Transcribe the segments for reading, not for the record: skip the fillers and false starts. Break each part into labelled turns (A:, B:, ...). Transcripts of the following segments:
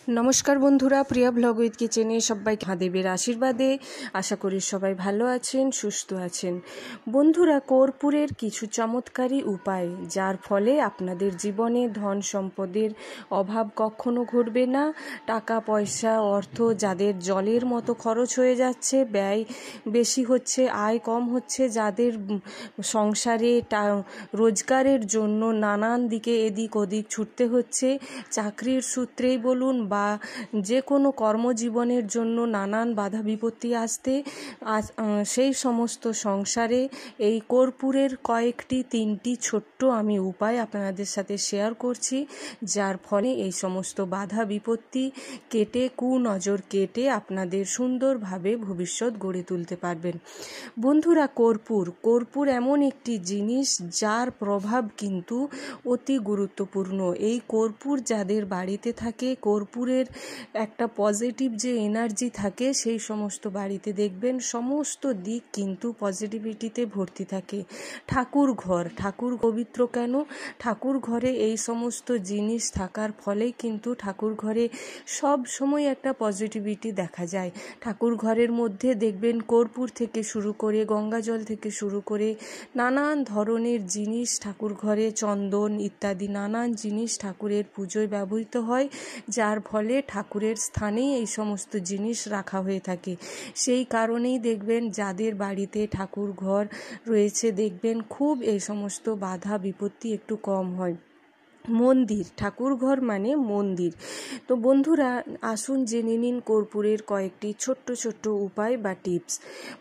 A: নমস্কার বন্ধুরা, প্রিয়া blog with কিচেনে সবাইকে মহাদেবের আশীর্বাদে আশা করি সবাই ভালো আছেন, সুস্থ আছেন। বন্ধুরা, কর্পূরের কিছু চমৎকারী উপায় যার ফলে আপনাদের জীবনে ধন সম্পদের অভাব কখনো ঘটবে না। টাকা পয়সা অর্থ যাদের জলের মতো খরচ হয়ে যাচ্ছে, ব্যয় বেশি হচ্ছে, আয় কম হচ্ছে, যাদের সংসারে রোজগারের জন্য নানান দিকে এদিক ওদিক ছুটতে হচ্ছে, চাকরির সূত্রেই বলুন বা যে কোনো কর্মজীবনের জন্য নানান বাধা বিপত্তি আসতে সেই সমস্ত সংসারে এই কর্পূরের কয়েকটি 3টি ছোট্ট আমি উপায় আপনাদের সাথে শেয়ার করছি, যার ফলে এই সমস্ত বাধা বিপত্তি কেটে কুনজর কেটে আপনাদের সুন্দরভাবে ভবিষ্যৎ গড়ে তুলতে পারবেন। বন্ধুরা, কর্পূর এমন একটি জিনিস যার প্রভাব কিন্তু অতি গুরুত্বপূর্ণ। এই কর্পূর যাদের বাড়িতে থাকে, কর্পূরের একটা পজিটিভ যে এনার্জি থাকে, সেই সমস্ত বাড়িতে দেখবেন সমস্ত দিক কিন্তু পজিটিভিটিতে ভর্তি থাকে। ঠাকুর পবিত্র কেন? ঠাকুর ঘরে এই সমস্ত জিনিস থাকার ফলেই কিন্তু ঠাকুর ঘরে সব সময় একটা পজিটিভিটি দেখা যায়। ঠাকুর ঘরের মধ্যে দেখবেন কর্পূর থেকে শুরু করে গঙ্গা জল থেকে শুরু করে নানান ধরনের জিনিস ঠাকুর ঘরে, চন্দন ইত্যাদি নানান জিনিস ঠাকুরের পুজোয় ব্যবহৃত হয়, যার ফলে ঠাকুরের স্থানেই এই সমস্ত জিনিস রাখা হয়ে থাকে। সেই কারণেই দেখবেন যাদের বাড়িতে ঠাকুর ঘর রয়েছে দেখবেন খুব এই সমস্ত বাধা বিপত্তি একটু কম হয়। মন্দির, ঠাকুর ঘর মানে মন্দির। তো বন্ধুরা, আসুন জেনে নিন কর্পূরের কয়েকটি ছোট্ট ছোট্ট উপায় বা টিপস।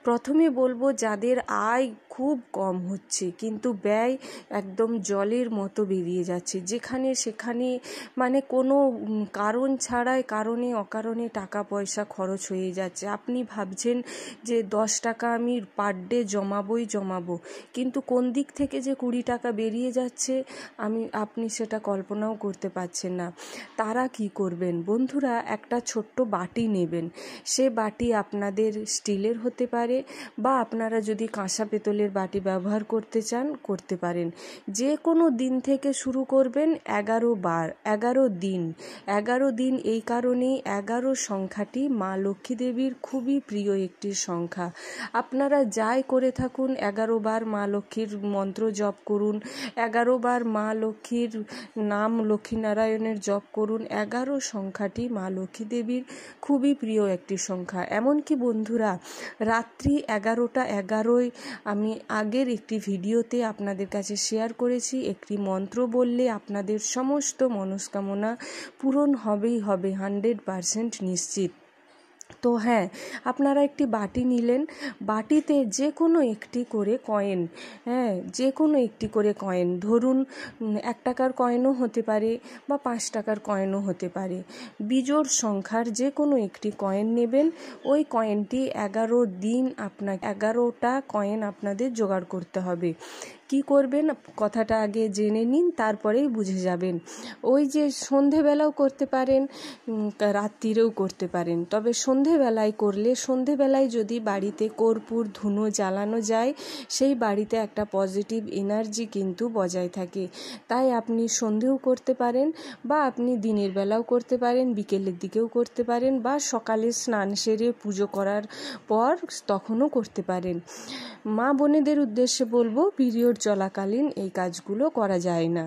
A: প্রথমে বলবো, যাদের আয় খুব কম হচ্ছে কিন্তু ব্যয় একদম জলের মতো বেরিয়ে যাচ্ছে, যেখানে সেখানে মানে কোনো কারণ ছাড়াই কারণে অকারণে টাকা পয়সা খরচ হয়ে যাচ্ছে। আপনি ভাবছেন যে 10 টাকা আমি পার ডে জমাবো, কিন্তু কোন দিক থেকে যে 20 টাকা বেরিয়ে যাচ্ছে আপনি সেটা কল্পনাও করতে পারছেন না। তারা কি করবেন বন্ধুরা, একটা ছোট্ট বাটি নেবেন। সে বাটি আপনাদের স্টিলের হতে পারে বা আপনারা যদি কাঁসা পেতলের বাটি ব্যবহার করতে চান করতে পারেন। যে কোনো দিন থেকে শুরু করবেন 11 বার, 11 দিন। এই কারণেই 11 সংখ্যাটি মা লক্ষ্মী দেবীর খুবই প্রিয় একটি সংখ্যা। আপনারা যাই করে থাকুন 11 বার মা লক্ষ্মীর মন্ত্র জপ করুন, 11 বার মা লক্ষ্মীর নাম লক্ষ্মীনারায়ণের জপ করুন। 11 সংখ্যাটি মা লক্ষ্মী দেবীর খুবই প্রিয় একটি সংখ্যা। এমনকি বন্ধুরা, রাত্রি 11টা 11ই আমি আগের একটি ভিডিওতে আপনাদের কাছে শেয়ার করেছি, একটি মন্ত্র বললে আপনাদের সমস্ত মনস্কামনা পূরণ হবেই হবে, 100% নিশ্চিত। তো হ্যাঁ, আপনারা একটি বাটি নিলেন, বাটিতে যে কোনো একটি করে কয়েন, ধরুন 1 টাকার কয়েনও হতে পারে বা 5 টাকার কয়েনও হতে পারে, বিজোড় সংখ্যার যে কোনো একটি কয়েন নেবেন। ওই কয়েনটি 11 দিন আপনাকে 11টা কয়েন আপনাদের জোগাড় করতে হবে। কি করবেন কথাটা আগে জেনে নিন, তারপরেই বুঝে যাবেন। ওই যে সন্ধেবেলাও করতে পারেন, রাত্রিরেও করতে পারেন, তবে সন্ধেবেলায় যদি বাড়িতে কর্পূর ধুনো জ্বালানো যায়, সেই বাড়িতে একটা পজিটিভ এনার্জি কিন্তু বজায় থাকে। তাই আপনি সন্ধেও করতে পারেন বা আপনি দিনের বেলাও করতে পারেন, বিকেলের দিকেও করতে পারেন বা সকালে স্নান সেরে পুজো করার পর তখনও করতে পারেন। মা বোনেদের উদ্দেশ্যে বলবো, পিরিয়ড চলাকালীন এই কাজগুলো করা যায় না।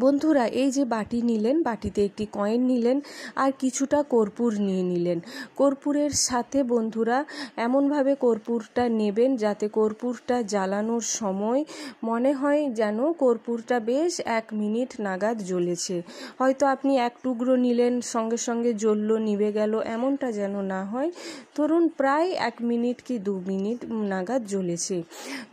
A: বন্ধুরা, এই যে বাটি নিলেন, বাটিতে একটি কয়েন নিলেন আর কিছুটা কর্পূর নিয়ে নিলেন। কর্পূরের সাথে বন্ধুরা এমনভাবে কর্পূরটা নেবেন যাতে কর্পূরটা জ্বালানোর সময় মনে হয় যেন কর্পূরটা বেশ 1 মিনিট নাগাদ জ্বলেছে। হয়তো আপনি এক টুকরো নিলেন, সঙ্গে সঙ্গে জ্বলল, নিভে গেল, এমনটা যেন না হয়। ধরুন প্রায় 1 মিনিট কি 2 মিনিট নাগাদ জ্বলেছে।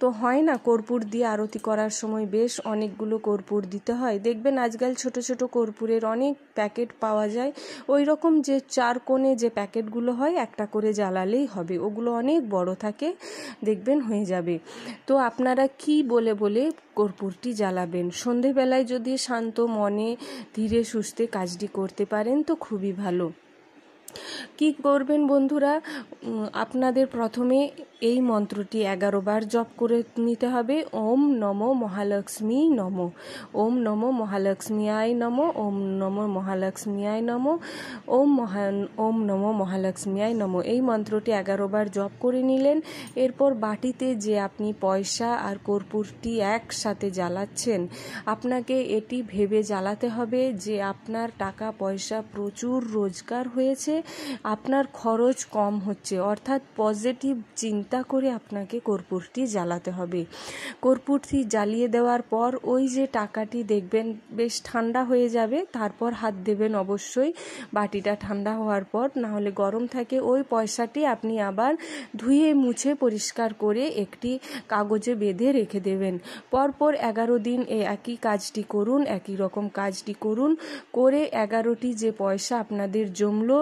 A: তো হয় না, কর্পূর দিয়ে আরতি করার সময় বেশ অনেকগুলো কর্পূর দিতে হয়। দেখবেন আজকাল ছোট ছোট কর্পূরের অনেক প্যাকেট পাওয়া যায়। ওই রকম যে 4 কোণে যে প্যাকেটগুলো হয়, একটা করে জ্বালালেই হবে, ওগুলো অনেক বড় থাকে, দেখবেন হয়ে যাবে। তো আপনারা কি বলে কর্পূরটি জ্বালাবেন। সন্ধেবেলায় যদি শান্ত মনে ধীরে সুস্থে কাজটি করতে পারেন তো খুবই ভালো। কি করবেন বন্ধুরা, আপনাদের প্রথমে এই মন্ত্রটি 11 বার জপ করে নিতে হবে। ওম নমো মহালক্ষ্মী নমো, ওম নমো মহালক্ষ্মীয়ায় নমো, ওম নমো মহালক্ষ্মীয়ায় নমো, ওম নমো মহালক্ষ্মীয়ায় নমো। এই মন্ত্রটি 11 বার জপ করে নিলেন। এরপর বাটিতে যে আপনি পয়সা আর কর্পূরটি একসাথে জ্বালাচ্ছেন, আপনাকে এটি ভেবে জ্বালাতে হবে যে আপনার টাকা পয়সা প্রচুর রোজগার হয়েছে, আপনার খরচ কম হচ্ছে, অর্থাৎ পজিটিভ চিন্তা করে আপনাকে কর্পূরটি জ্বালাতে হবে। কর্পূরটি জ্বালিয়ে দেওয়ার পর ওই যে টাকাটি দেখবেন বেশ ঠান্ডা হয়ে যাবে, তারপর হাত দেবেন অবশ্যই। বাটিটা ঠান্ডা হওয়ার পর, না হলে গরম থাকে, ওই পয়সাটি আপনি আবার ধুয়ে মুছে পরিষ্কার করে একটি কাগজে বেঁধে রেখে দেবেন। পরপর 11 দিন এই একই কাজটি করুন, একই রকম কাজটি করুন। করে 11টি যে পয়সা আপনাদের জমলো,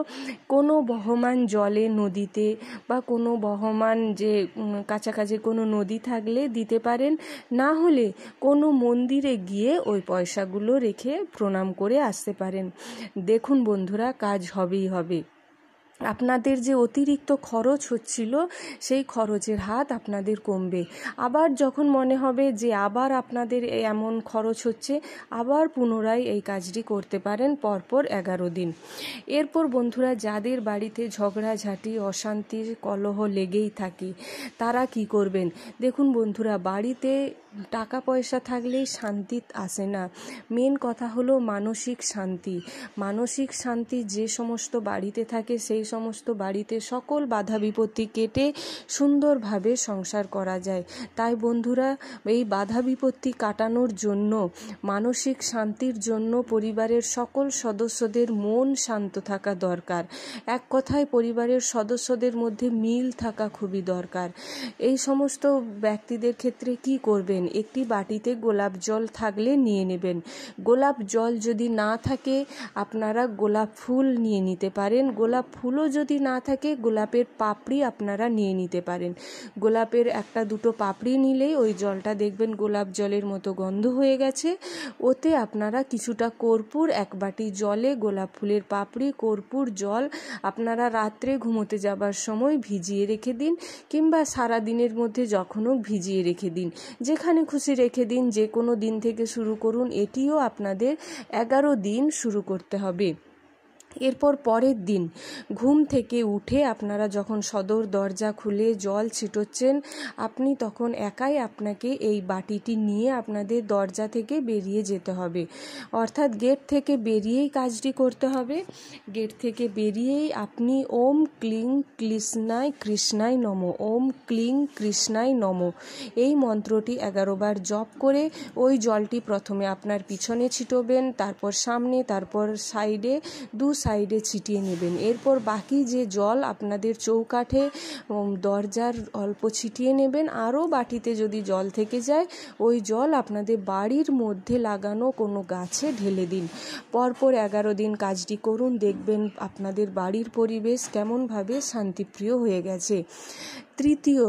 A: কোনো বহমান জলে, নদীতে বা কোনো বহমান যে কাছাকাছি কোনো নদী থাকলে দিতে পারেন, না হলে কোনো মন্দিরে গিয়ে ওই পয়সাগুলো রেখে প্রণাম করে আসতে পারেন। দেখুন বন্ধুরা, কাজ হবেই হবে। আপনাদের যে অতিরিক্ত খরচ হচ্ছিল, সেই খরচের হাত আপনাদের কমবে। আবার যখন মনে হবে যে আবার আপনাদের এমন খরচ হচ্ছে, আবার পুনরায় এই কাজটি করতে পারেন পরপর 11 দিন। এরপর বন্ধুরা, যাদের বাড়িতে ঝগড়াঝাঁটি, অশান্তি, কলহ লেগেই থাকে, তারা কি করবেন? দেখুন বন্ধুরা, বাড়িতে টাকা পয়সা থাকলেই শান্তি আসে না। মেন কথা হলো মানসিক শান্তি। মানসিক শান্তি যে সমস্ত বাড়িতে থাকে, সেই সমস্ত বাড়িতে সকল বাধা বিপত্তি কেটে সুন্দরভাবে সংসার করা যায়। তাই বন্ধুরা, এই বাধা বিপত্তি কাটানোর জন্য, মানসিক শান্তির জন্য পরিবারের সকল সদস্যদের মন শান্ত থাকা দরকার। এক কথায় পরিবারের সদস্যদের মধ্যে মিল থাকা খুবই দরকার। এই সমস্ত ব্যক্তিদের ক্ষেত্রে কি করবেন? একটি বাটিতে গোলাপ জল থাকলে নিয়ে নেবেন। গোলাপ জল যদি না থাকে, আপনারা গোলাপ ফুল নিয়ে নিতে পারেন। গোলাপ ফুলও যদি না থাকে, গোলাপের পাপড়ি আপনারা নিয়ে নিতে পারেন। গোলাপের 1-2 পাপড়ি নিলেই ওই জলটা দেখবেন গোলাপ জলের মতো গন্ধ হয়ে গেছে। ওতে আপনারা কিছুটা কর্পূর, 1 বাটি জলে গোলাপ ফুলের পাপড়ি, কর্পূর, জল আপনারা রাত্রে ঘুমোতে যাবার সময় ভিজিয়ে রেখে দিন, কিংবা সারা দিনের মধ্যে যখন হোক ভিজিয়ে রেখে দিন। যেখানে খুশি রেখে দিন, যে কোনো দিন থেকে শুরু করুন। এটিও আপনাদের 11 দিন শুরু করতে হবে। এরপর পরের দিন ঘুম থেকে উঠে আপনারা যখন সদর দরজা খুলে জল ছিটোচ্ছেন, আপনি তখন একাই আপনাকে এই বাটিটি নিয়ে আপনাদের দরজা থেকে বেরিয়ে যেতে হবে। অর্থাৎ গেট থেকে বেরিয়েই কাজটি করতে হবে। গেট থেকে বেরিয়েই আপনি ওম ক্লিং কৃষ্ণায় কৃষ্ণায় নমো, ওম ক্লিং কৃষ্ণায় নমো এই মন্ত্রটি 11 বার জপ করে ওই জলটি প্রথমে আপনার পিছনে ছিটোবেন, তারপর সামনে, তারপর সাইডে, সাইডে ছিটিয়ে নেবেন। এরপর বাকি যে জল আপনাদের চৌকাঠে, দরজার অল্প ছিটিয়ে নেবেন। আরও বাটিতে যদি জল থেকে যায়, ওই জল আপনাদের বাড়ির মধ্যে লাগানো কোনো গাছে ঢেলে দিন। পরপর 11 দিন কাজটি করুন, দেখবেন আপনাদের বাড়ির পরিবেশ কেমনভাবে শান্তিপ্রিয় হয়ে গেছে। তৃতীয়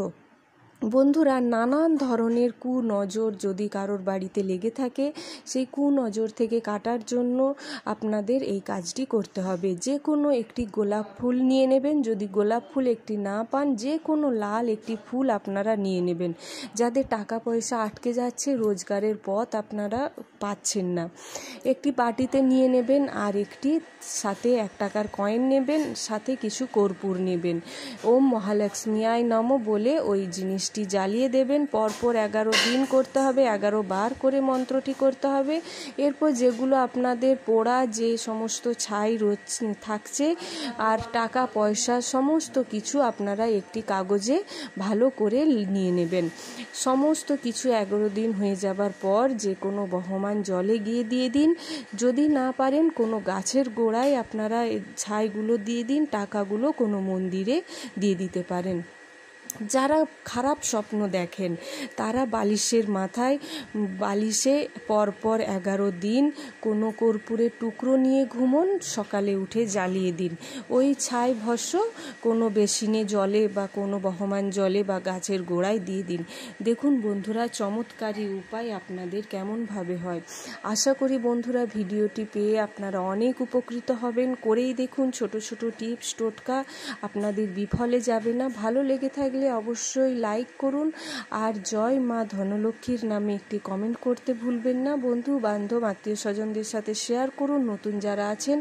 A: বন্ধুরা, নানান ধরনের কুনজর যদি কারোর বাড়িতে লেগে থাকে, সেই কুনজর থেকে কাটার জন্য আপনাদের এই কাজটি করতে হবে। যে কোনো একটি গোলাপ ফুল নিয়ে নেবেন। যদি গোলাপ ফুল একটি না পান, যে কোনো লাল একটি ফুল আপনারা নিয়ে নেবেন। যাদের টাকা পয়সা আটকে যাচ্ছে, রোজগারের পথ আপনারা পাচ্ছেন না, একটি বাটিতে নিয়ে নেবেন। আর একটি সাথে 1 টাকার কয়েন নেবেন, সাথে কিছু কর্পূর নেবেন। ওম মহালক্ষ্মীয়ায় নমো বলে ওই জিনিস জ্বালিয়ে দেবেন। পরপর 11 দিন করতে হবে, 11 বার করে মন্ত্রটি করতে হবে। এরপর যেগুলো আপনাদের পোড়া যে সমস্ত ছাই থাকছে আর টাকা পয়সা সমস্ত কিছু আপনারা একটি কাগজে ভালো করে নিয়ে নেবেন। সমস্ত কিছু 11 দিন হয়ে যাবার পর যে কোনো বহমান জলে গিয়ে দিয়ে দিন। যদি না পারেন, কোনো গাছের গোড়ায় আপনারা ছাইগুলো দিয়ে দিন, টাকাগুলো কোনো মন্দিরে দিয়ে দিতে পারেন। যারা খারাপ স্বপ্ন দেখেন তারা বালিশে পরপর 11 দিন কোনো কর্পূরের টুকরো নিয়ে ঘুমন, সকালে উঠে জ্বালিয়ে দিন। ওই ছাই ভস্ম কোনো বেসিনে জলে বা কোনো বহমান জলে বা গাছের গোড়ায় দিয়ে দিন। দেখুন বন্ধুরা, চমৎকারী উপায় আপনাদের কেমনভাবে হয়। আশা করি বন্ধুরা ভিডিওটি পেয়ে আপনারা অনেক উপকৃত হবেন। করেই দেখুন, ছোট ছোট টিপস টোটকা আপনাদের বিফলে যাবে না। ভালো লেগে থাকলে অবশ্যই লাইক করুন, আর জয় মা ধনলক্ষ্মীর নামে একটি কমেন্ট করতে ভুলবেন না। বন্ধু বান্ধব আত্মীয় স্বজনদের সাথে শেয়ার করুন। নতুন যারা আছেন